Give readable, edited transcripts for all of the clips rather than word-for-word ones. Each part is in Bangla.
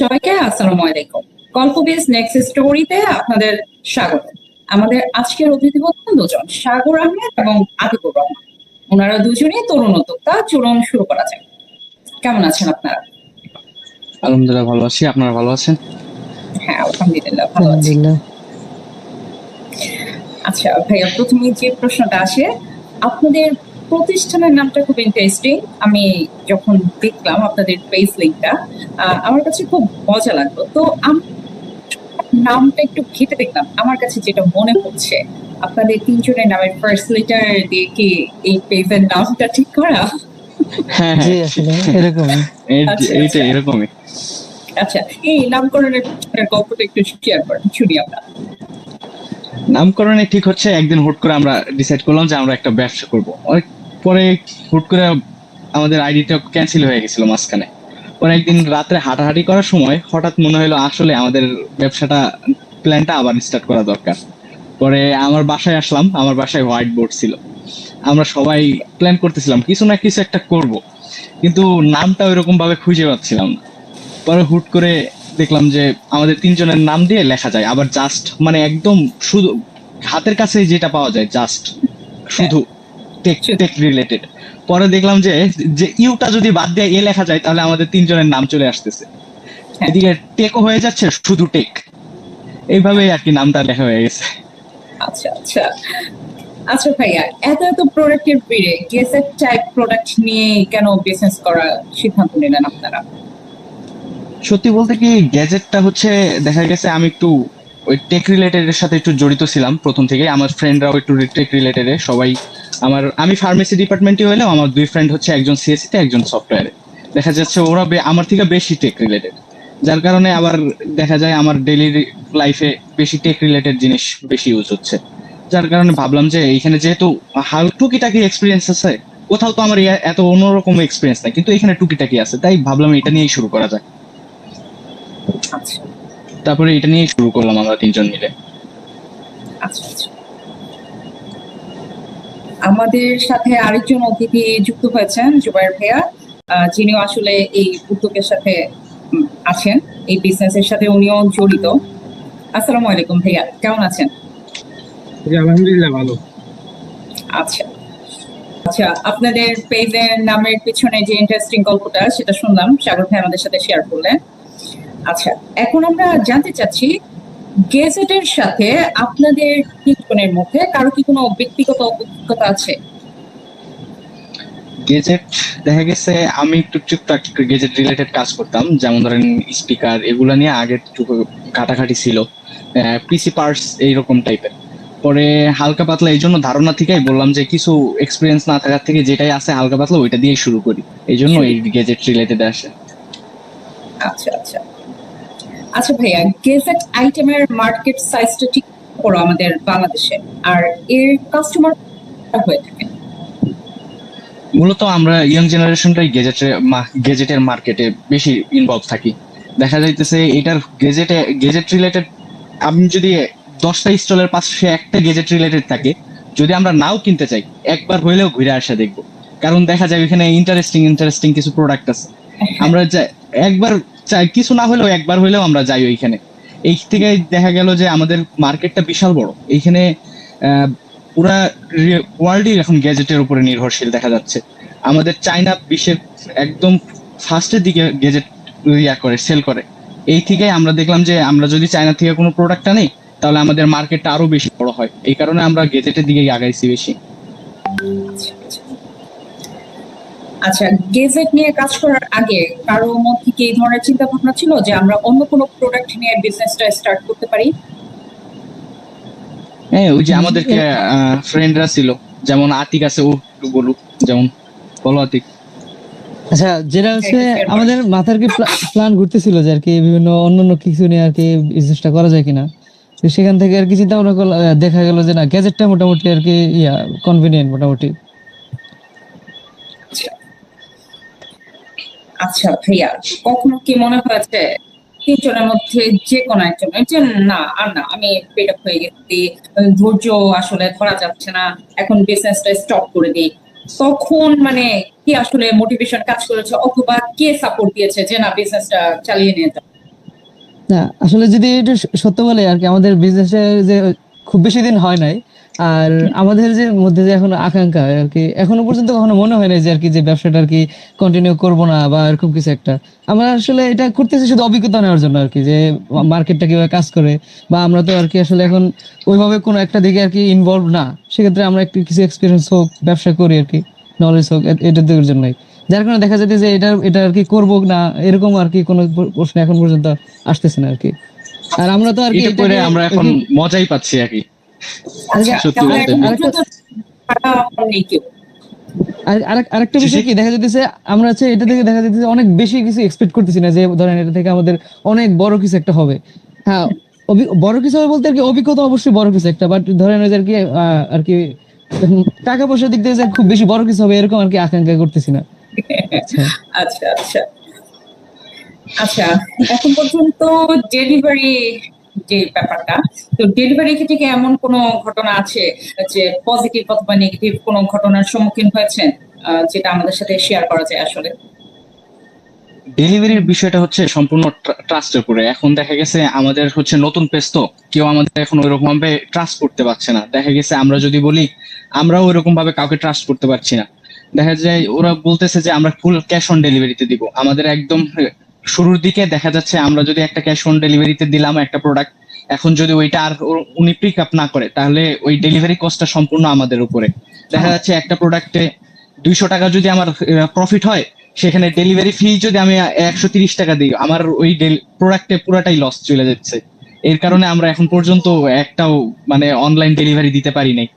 সবাইকে আসসালামু আলাইকুম। গল্প বেস নেক্সট স্টোরিতে আপনাদের স্বাগত। আমাদের আজকের অতিথি হচ্ছেন দুজন, সাগর আহমেদ এবং আতিকুর রহমান। ওনারা দুজনেই তরুণ উদ্যোক্তা। চলুন শুরু করা যাক। কেমন আছেন আপনারা? আলহামদুলিল্লাহ ভালো আছি। আপনারা ভালো আছেন? হ্যাঁ, আলহামদুলিল্লাহ ভালো আছি। আলহামদুলিল্লাহ। আচ্ছা ভাইয়া, প্রথমে যে প্রশ্নটা আসে, আপনাদের প্রতিষ্ঠানের নামটা খুব ইন্টারেস্টিং। আমি যখন দেখলাম আপনাদের ফেস লিঙ্কটা, আমার কাছে খুব মজা লাগলো। তো নামটা একটু ঘেটে দেখলাম, আমার কাছে যেটা মনে হচ্ছে আপনাদের তিনজনের নামের ফার্স্ট লেটার দিয়ে কি এই পেজের নামটা ঠিক করা? হ্যাঁ জি, হ্যাঁ আসলে এরকমই। আচ্ছা, এইটা আচ্ছা। এরকমই। আচ্ছা, এই নামকরণের পিছনের গল্পটা একটু শেয়ার করেন, শুনি আমরা। নামকরণে ঠিক হচ্ছে, একদিন হুট করে আমরা ডিসাইড করলাম যে আমরা একটা ব্যবসা করব। অনেক পরে হুট করে আমাদের আইডিটা ক্যান্সেল হয়ে গেছিল মাঝখানে। পরে একদিন রাত্রে হাঁটাহাঁটি করার সময় হঠাৎ মনে হলো আসলে আমাদের ব্যবসাটা প্ল্যানটা আবার স্টার্ট করা দরকার। পরে আমার বাসায় আসলাম, আমার বাসায় হোয়াইট বোর্ড ছিল। আমরা সবাই প্ল্যান করতেছিলাম কিছু না কিছু একটা করব, কিন্তু নামটা ওইরকম ভাবে খুঁজে পাচ্ছিলাম না। পরে হুট করে দেখলাম যে আমাদের তিনজনের নাম দিয়ে লেখা যায়, আবার জাস্ট মানে একদম শুধু হাতের কাছে যেটা পাওয়া যায়, জাস্ট শুধু টেক টেক রিলেটেড। পরে দেখলাম যে যে ইউটা যদি বাদ দিয়ে এ লেখা যায় তাহলে আমাদের তিনজনের নাম চলে আসতেছে। হ্যাঁ। এদিকে টেকও হয়ে যাচ্ছে, শুধু টেক। এইভাবেই আর কি নামটা লেখা হয়ে গেছে। আচ্ছা, আচ্ছা। আচ্ছা ভাইয়া, এত এত প্রোডাক্টের ভিড়ে গেজেট টাইপ প্রোডাক্ট নিয়ে কেন বিজনেস করার সিদ্ধান্ত নিলেন আপনারা? সত্যি বলতে কি, গ্যাজেটটা হচ্ছে দেখা গেছে আমি একটু ওই টেক রিলেটেড এর সাথে একটু জড়িত ছিলাম প্রথম থেকে। আমার ফ্রেন্ডরাও একটু টেক রিলেটেড সবাই। আমি ফার্মেসি ডিপার্টমেন্টে হলেও আমার দুই ফ্রেন্ড হচ্ছে, একজন সিএসসি তে একজন সফটওয়্যারে। দেখা যাচ্ছে ওরা আমার থেকে বেশি টেক রিলেটেড, যার কারণে আবার দেখা যায় আমার ডেইলি লাইফে বেশি টেক রিলেটেড জিনিস বেশি ইউজ হচ্ছে। যার কারণে ভাবলাম যে এইখানে যেহেতু টুকিটাকি এক্সপিরিয়েন্স আছে, কোথাও তো আমার এত অন্যরকম এক্সপিরিয়েন্স নাই, কিন্তু এখানে টুকিটাকি আছে, তাই ভাবলাম এটা নিয়েই শুরু করা যায়। আচ্ছা, তারপরে এটা নিয়ে শুরু করলাম আমরা তিনজন মিলে। আচ্ছা, আচ্ছা। আমাদের সাথে আরেকজন অতিথি যুক্ত হয়েছেন, জুবাইর ভাইয়া, যিনিও আসলে এই উদ্যোগের সাথে আছেন, এই বিজনেসের সাথে উনিও জড়িত। আসসালামু আলাইকুম ভাইয়া, কেমন আছেন? আলহামদুলিল্লাহ ভালো। আচ্ছা, আচ্ছা। আপনাদের পেজের নামের পিছনে যে ইন্টারেস্টিং গল্পটা সেটা শুনলাম, সাগর ভাই আমাদের সাথে শেয়ার করলেন। আচ্ছা, এখন আমরা জানতে চাচ্ছি, গেজেটের সাথে আপনাদের তিনজনের মধ্যে কারো কি কোনো ব্যক্তিগত অভিজ্ঞতা আছে? গেজেট দেখা গেছে আমি একটু টুকটাক গেজেট রিলেটেড কাজ করতাম, যেমন ধরেন স্পিকার, এগুলা নিয়ে আগে একটু ঘাটাঘাটি ছিল, পিসি পার্টস এইরকম টাইপের। পরে হালকা পাতলা এই জন্য ধারণা থেকেই বললাম যে কিছু এক্সপিরিয়েন্স না থাকার থেকে যেটাই আছে হালকা পাতলা ওইটা দিয়ে শুরু করি, এই জন্য এই গেজেট রিলেটেড আসে। আচ্ছা, আচ্ছা। আচ্ছা ভাইয়া, গেজেট আইটেমের মার্কেট সাইজটা ঠিক করো আমাদের বাংলাদেশে, আর এর কাস্টমার হয়ে থাকে। মূলত আমরা ইয়াং জেনারেশনটাই গেজেটের মার্কেটে বেশি ইনভলভ থাকি। দেখা যাইতেছে এটার গেজেট রিলেটেড, আমি যদি 10টা স্টলের পাশে একটা গেজেট রিলেটেড থাকে, যদি আমরা নাও কিনতে চাই একবার হইলেও ঘুরে আসা দেখবো। কারণ দেখা যায় ওইখানে ইন্টারেস্টিং কিছু প্রোডাক্ট আছে। আমরা একবার চাই, কিছু না হলেও একবার হইলেও আমরা যাই ওইখানে। এই থেকে দেখা গেল যে আমাদের মার্কেটটা বিশাল বড় এইখানে। পুরা ওয়ার্ল্ডই এখন গ্যাজেটের উপরে নির্ভরশীল দেখা যাচ্ছে। আমাদের চায়না বিশ্বের একদম ফার্স্টের দিকে গ্যাজেট সেল করে। এই থেকে আমরা দেখলাম যে আমরা যদি চায়না থেকে কোনো প্রোডাক্টটা নেই তাহলে আমাদের মার্কেটটা আরো বেশি বড় হয়, এই কারণে আমরা গ্যাজেটের দিকে আগাইছি বেশি। আচ্ছা, গেজেট নিয়ে কাজ করার আগে কারো মধ্যে কি এই ধরনের চিন্তা ভাবনা ছিল যে আমরা অন্য কোনো প্রোডাক্ট নিয়ে বিজনেসটা স্টার্ট করতে পারি? হ্যাঁ, ওই যে আমাদেরকে ফ্রেন্ডরা ছিল, যেমন আতিক আছে, ও একটু বলুক। যেমন বলো আতিক। আচ্ছা, যেটা হচ্ছে আমাদের মাথার কি প্ল্যান ঘুরতেছিল যে আর কি বিভিন্ন অন্যান্য কিছু নিয়ে আর কি বিজনেসটা করা যায় কিনা। তো সেখান থেকে আর কি চিন্তা ভাবনা করলাম, দেখা গেল যে না, গ্যাজেটটা মোটামুটি আর কি কনভিনিয়েন্ট মোটামুটি। আচ্ছা ভাইয়া, কখনো কি মনে হয়েছে তিনজনের মধ্যে যে কোনো একজনের যে না আর না, আমি পেড আপ হয়ে গেছি, ধৈর্য আসলে ধরা যাচ্ছে না, এখন বিজনেসটা স্টপ করে দিই, তখন মানে কি আসলে মোটিভেশন কাজ করেছে, অথবা কে সাপোর্ট দিয়েছে যে না বিজনেসটা চালিয়ে নিয়ে যাও? না আসলে যদি এটা সত্য বলে আর কি, আমাদের বিজনেসে যে খুব বেশি দিন হয় নাই, আর আমাদের যে মধ্যে যে এখন আকাঙ্ক্ষা আর কি, এখনো পর্যন্ত কখনো মনে হয় না যে আর কি যে ব্যবসাটা আর কি কন্টিনিউ করব না বা এরকম কিছু একটা। আমরা আসলে এটা করতেছি শুধু অভিজ্ঞতা নেওয়ার জন্য আর কি, যে মার্কেটটা কিভাবে কাজ করে, বা আমরা তো আর কি আসলে এখন ওইভাবে কোনো একটা দিকে আর কি ইনভলভ না। সেক্ষেত্রে আমরা একটু কিছু এক্সপিরিয়েন্স হোক, ব্যবসা করি আর কি, নলেজ হোক, এটার দিকের জন্যই। যার কারণে দেখা যাচ্ছে যে এটা এটা আর কি করবো না এরকম আর কি কোনো প্রশ্ন এখন পর্যন্ত আসতেছে না আর কি। আর আমরা তো আর কি এটা করে এটাকে আমরা আর এখন কি মজাই পাচ্ছি আর কি, আর কি- সত্যি তাহলে বলতে। এখন আরেকটা পর্যন্ত ছাড়া নেই কেউ। আরেকটা জি, জি। বিষয় কি দেখা যাচ্ছে, আমরা হচ্ছে এটা থেকে দেখা যাচ্ছে অনেক বেশি কিছু এক্সপেক্ট করতেছি না, যে ধরেন এটা থেকে আমাদের অনেক বড় কিছু একটা হবে। হ্যাঁ, বড় কিছু হবে বলতে আর কি অভিজ্ঞতা অবশ্যই বড় কিছু একটা, বাট ধরেন ওই যে আর কি আর কি টাকা পয়সার দিক থেকে যে খুব বেশি বড় কিছু হবে এরকম আর কি আকাঙ্ক্ষা করতেছি না। আচ্ছা। আচ্ছা আচ্ছা আচ্ছা, এখন পর্যন্ত ডেলিভারি যে ব্যাপারটা, তো ডেলিভারি ক্ষেত্রে কি এমন কোনো ঘটনা আছে যে পজিটিভ অথবা নেগেটিভ কোনো ঘটনার সম্মুখীন হয়েছেন, যেটা আমাদের সাথে শেয়ার করা যায় আসলে? ডেলিভারির বিষয়টা হচ্ছে সম্পূর্ণ ট্রাস্টের উপরে। এখন দেখা গেছে আমাদের হচ্ছে নতুন পেজ, তো কেউ আমাদের এখন ওইরকম ভাবে ট্রাস্ট করতে পারছে না। দেখা গেছে আমরা যদি বলি, আমরাও ওইরকম ভাবে কাউকে ট্রাস্ট করতে পারছি না। দেখা যায় ওরা বলতেছে যে আমরা ফুল ক্যাশ অন ডেলিভারিতে দিব। আমাদের একদম শুরুর দিকে দেখা যাচ্ছে আমরা যদি একটা ক্যাশ অন ডেলিভারিতে দিলাম একটা প্রোডাক্ট, এখন যদি ওইটা আর উনি পিক আপ না করে, তাহলে ওই ডেলিভারি কস্টটা সম্পূর্ণ আমাদের উপরে। দেখা যাচ্ছে একটা প্রোডাক্টে 200 টাকা যদি আমার প্রফিট হয়, সেখানে ডেলিভারি ফি যদি আমি 130 টাকা দিই, আমার ওই প্রোডাক্টে পুরাটাই লস চলে যাচ্ছে। এর কারণে আমরা এখন পর্যন্ত একটাও মানে অনলাইন ডেলিভারি দিতে পারি নাই।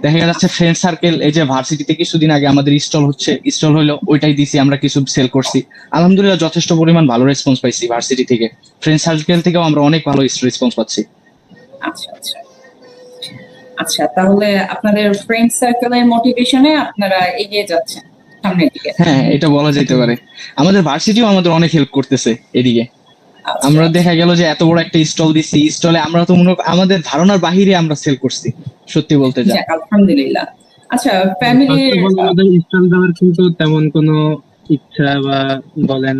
দেখা যাচ্ছে ফ্রেন্ড সার্কেল, এই যে ভার্সিটিতে কিছুদিন আগে আমাদের স্টল হলো, ওইটাই দিছি, আমরা কিছু সেল করছি। আলহামদুলিল্লাহ যথেষ্ট পরিমাণ ভালো রেসপন্স পাইছি ভার্সিটি থেকে। ফ্রেন্ড সার্কেল থেকেও আমরা অনেক ভালো রেসপন্স পাচ্ছি। আচ্ছা আচ্ছা আচ্ছা, তাহলে আপনাদের ফ্রেন্ড সার্কেলের মোটিভেশনে আপনারা এগিয়ে যাচ্ছেন সামনের দিকে। হ্যাঁ, এটা বলা যেতে পারে। আমাদের ভার্সিটিও আমাদের অনেক হেল্প করতেছে এদিকে। আচ্ছা আমরা দেখা গেল যে এত বড় একটা স্টল দিচ্ছি, স্টলে আমরা তো মনে আমাদের ধারণার বাহিরে আমরা সেল করছি, সত্যি বলতে যা। যাক, আলহামদুলিল্লাহ। আচ্ছা, ফার্স্ট ফ্যামিলির অফ অল আমাদের স্টল দেওয়ার কিন্তু তেমন কোনো ইচ্ছা বা বলেন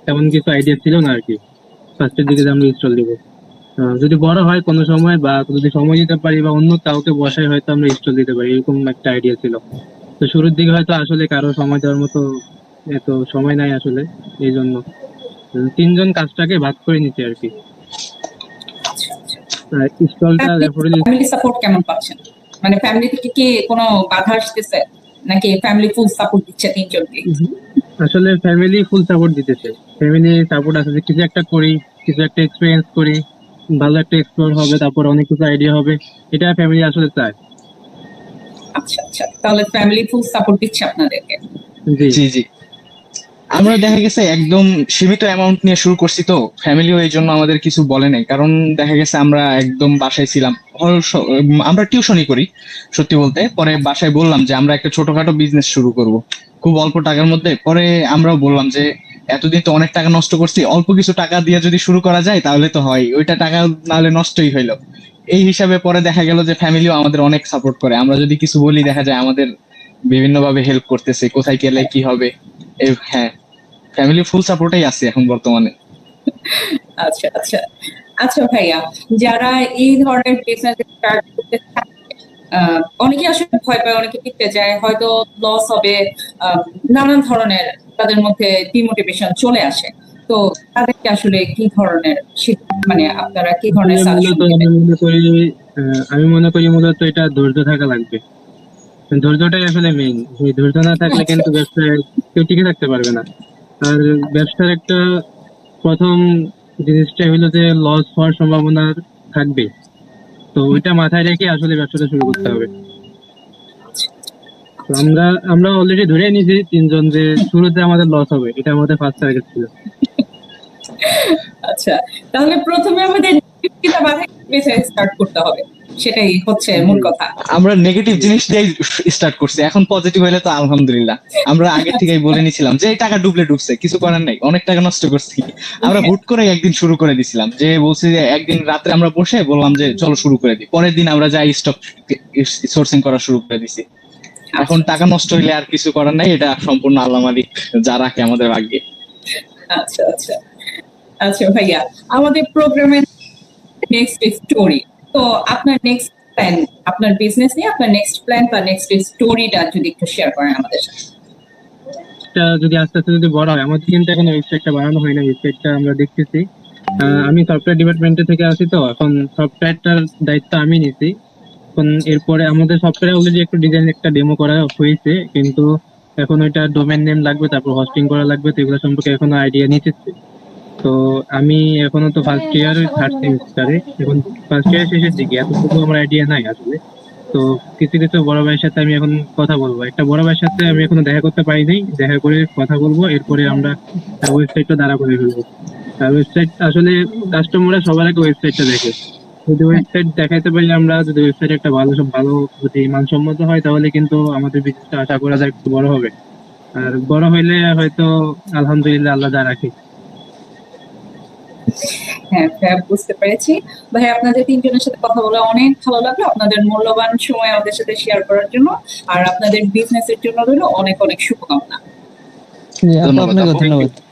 তেমন কিছু আইডিয়া ছিল না আর কি ফার্স্টের দিকে যে আমরা স্টল দিব। যদি বড় হয় কোনো সময় বা যদি সময় দিতে পারি বা অন্য কাউকে বসায় হয়তো আমরা স্টল দিতে পারি, এরকম একটা আইডিয়া ছিল। তো শুরুর দিকে হয়তো আসলে কারো সময় দেওয়ার মতো এত সময় নাই আসলে, এই জন্য তিনজন কাজটাকে ভাগ করে নিচ্ছি আর কি। স্টলটা রেফারেলি ফ্যামিলি সাপোর্ট কেমন পাচ্ছেন? মানে ফ্যামিলি থেকে কি কোনো বাধা আসতেছে, নাকি ফ্যামিলি ফুল সাপোর্ট দিচ্ছে তিনজনকে? আসলে ফ্যামিলি ফুল সাপোর্ট দিতেছে। ফ্যামিলি সাপোর্ট আছে যে কিছু একটা করি, কিছু একটা এক্সপিরিয়েন্স করি, ভালো একটা এক্সপ্লোর হবে, তারপর অনেক কিছু আইডিয়া হবে, এটা ফ্যামিলি আসলে চায়। আচ্ছা আচ্ছা, তাহলে ফ্যামিলি ফুল সাপোর্ট দিচ্ছে আপনাদেরকে। জি। জি, জি। আমরা দেখা গেছে একদম সীমিত অ্যামাউন্ট নিয়ে শুরু করছি, তো ফ্যামিলিও এই জন্য আমাদের কিছু বলে নাই। কারণ দেখা গেছে আমরা একদম বাসায় ছিলাম, আমরা টিউশনই করি সত্যি বলতে। পরে বাসায় বললাম যে আমরা একটা ছোটখাটো বিজনেস শুরু করব খুব অল্প টাকার মধ্যে। পরে আমরাও বললাম যে এতদিন তো অনেক টাকা নষ্ট করছি, অল্প কিছু টাকা দিয়ে যদি শুরু করা যায় তাহলে তো হয়, ওইটা টাকা না হলে নষ্টই হইলো। এই হিসাবে পরে দেখা গেল যে ফ্যামিলিও আমাদের অনেক সাপোর্ট করে। আমরা যদি কিছু বলি দেখা যায় আমাদের বিভিন্ন ভাবে হেল্প করতেছে, কোথায় গেলে কি হবে। হ্যাঁ, ফ্যামিলি ফুল সাপোর্টেই আছে এখন বর্তমানে। আচ্ছা আচ্ছা আচ্ছা ভাইয়া, যারা এই ধরনের বিজনেস স্টার্ট করতে চায়, অনেকে আসলে ভয় পায়, অনেকে টিকতে যায়, হয়তো লস হবে, নানান ধরনের তাদের মধ্যে ডিমোটিভেশন চলে আসে। তো তাদেরকে আসলে কি ধরনের মানে আপনারা কি ধরনের আসলে সাজেশন মূলত দেবেন? আমি মনে করি মূলত এটা ধৈর্য থাকা লাগবে। ধৈর্যটাই আসলে মেইন। এই ধৈর্য না থাকলে আচ্ছা কিন্তু ব্যবসায় কেউ টিকে থাকতে পারবে না। আর ব্যবসার একটা প্রথম জিনিসটা হলো যে লস হওয়ার সম্ভাবনা থাকবে। তো ওইটা মাথায় রেখে আসলে ব্যবসাটা শুরু করতে হবে। তো আমরা অলরেডি ধরে নিয়েছি তিনজন যে শুরুতে আমাদের লস হবে, এটা আমাদের ফার্স্ট টার্গেট ছিল। আচ্ছা, তাহলে প্রথমে আমাদের নেগেটিভটা বাধায় বেছে স্টার্ট করতে হবে, সেটাই হচ্ছে মূল কথা। আমরা নেগেটিভ জিনিস দিয়ে স্টার্ট করছি, এখন পজিটিভ হইলে তো আলহামদুলিল্লাহ। আমরা আগে থেকেই বলে নিছিলাম যে এই টাকা ডুবছে, কিছু করার নাই, অনেক টাকা নষ্ট করছি। আমরা হুট করে একদিন শুরু করে দিছিলাম, যে বলছি যে একদিন রাত্রে আমরা বসে বললাম যে চলো শুরু করে দিই। পরের দিন আমরা যাই স্টক সোর্সিং করা শুরু করে দিছি। এখন টাকা নষ্ট হইলে আর কিছু করার নাই, এটা সম্পূর্ণ আল্লাহ মালিক যা রাখে আমাদের ভাগ্যে। আচ্ছা আচ্ছা আচ্ছা ভাইয়া, আমাদের প্রোগ্রামের নেক্সট স্টোরি, তো আপনার নেক্সট প্ল্যান, আপনার বিজনেস নিয়ে আপনার নেক্সট প্ল্যান বা নেক্সট স্টোরিটা যদি একটু শেয়ার করেন আমাদের সাথে। এটা যদি আস্তে আস্তে যদি বড় হয়, আমাদের কিন্তু এখন ওয়েবসাইটটা বানানো হয় না, ওয়েবসাইটটা আমরা দেখতেছি। আমি সফটওয়্যার ডিপার্টমেন্টে থেকে আছি, তো এখন সফটওয়্যারটার দায়িত্ব আমি নিছি। এখন এরপরে আমাদের সফটওয়্যার অলরেডি একটু ডিজাইন একটা ডেমো করা হয়েছে, কিন্তু এখন ওইটা ডোমেন নেম লাগবে, তারপর হোস্টিং করা লাগবে, তো এগুলো সম্পর্কে এখনো আইডিয়া নিতেছি। তো আমি এখনো তো ফার্স্ট ইয়ার থার্ড সেমিস্টারে, এখন ফার্স্ট ইয়ার শেষের দিকে, এতটুকু আমার আইডিয়া নাই আসলে। তো কিছু কিছু বড় ভাইয়ের সাথে আমি এখন কথা বলবো, একটা বড় ভাইয়ের সাথে আমি এখনো দেখা করতে পারি নাই, দেখা করে কথা বলবো, এরপরে আমরা ওয়েবসাইটটা দাঁড়া করে ফেলবো। আর ওয়েবসাইট আসলে কাস্টমাররা সবার আগে ওয়েবসাইটটা দেখে, যদি ওয়েবসাইট দেখাইতে পারি আমরা, যদি ওয়েবসাইট একটা ভালো যদি মানসম্মত হয়, তাহলে কিন্তু আমাদের বিজনেসটা আশা করা যায় একটু বড় হবে। আর বড় হইলে হয়তো আলহামদুলিল্লাহ আল্লাহ যা রাখে। হ্যাঁ ভাইয়া, বুঝতে পেরেছি। ভাই, আপনাদের তিনজনের সাথে কথা বলে অনেক ভালো লাগলো, আপনাদের মূল্যবান সময় আমাদের সাথে শেয়ার করার জন্য। আর আপনাদের বিজনেসের জন্য রইল অনেক অনেক শুভকামনা। জি, আপু ধন্যবাদ আপনাকে আপু। ধন্যবাদ।